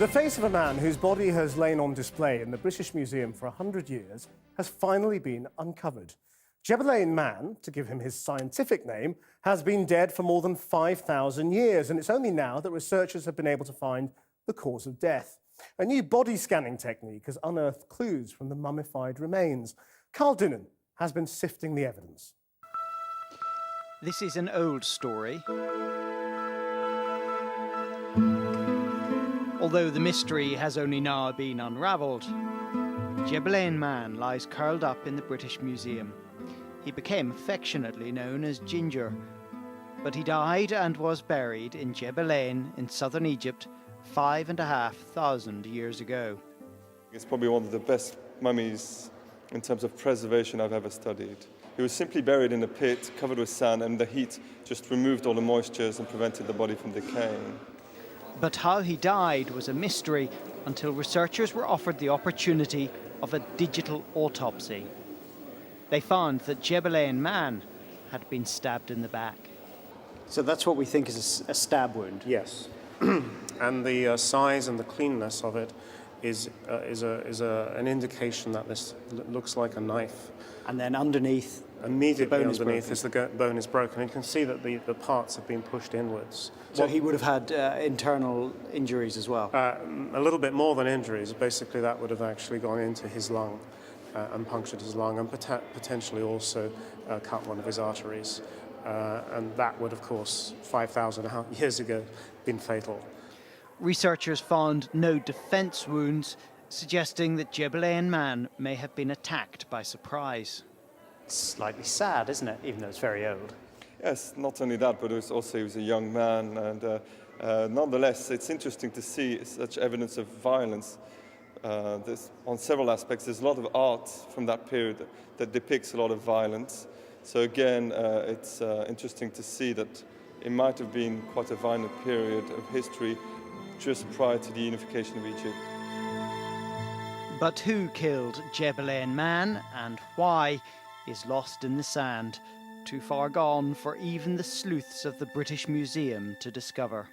The face of a man whose body has lain on display in the British Museum for 100 years has finally been uncovered. Lain man, to give him his scientific name, has been dead for more than 5,000 years, and it's only now that researchers have been able to find the cause of death. A new body scanning technique has unearthed clues from the mummified remains. Carl Dunan has been sifting the evidence. This is an old story. Although the mystery has only now been unravelled, Lain man lies curled up in the British Museum. He became affectionately known as Ginger, but he died and was buried in Lain in southern Egypt 5,500 years ago. It's probably one of the best mummies in terms of preservation I've ever studied. He was simply buried in a pit covered with sand, and the heat just removed all the moistures and prevented the body from decaying. But how he died was a mystery until researchers were offered the opportunity of a digital autopsy. They found that Lain man had been stabbed in the back. So that's what we think is a stab wound? Yes, and the size and the cleanness of it is an indication that this looks like a knife. And then underneath, immediately underneath the bone is broken. You can see that the parts have been pushed inwards. So he would have had internal injuries as well? A little bit more than injuries. Basically, that would have actually gone into his lung and punctured his lung, and potentially also cut one of his arteries. And that would, of course, 5,000 years ago, been fatal. Researchers found no defence wounds, suggesting that Lain man may have been attacked by surprise. It's slightly sad, isn't it, even though it's very old? Yes, not only that, but he was a young man, and nonetheless, it's interesting to see such evidence of violence. On several aspects, there's a lot of art from that period that depicts a lot of violence. So again, it's interesting to see that it might have been quite a violent period of history just prior to the unification of Egypt. But who killed Lain man and why is lost in the sand, too far gone for even the sleuths of the British Museum to discover.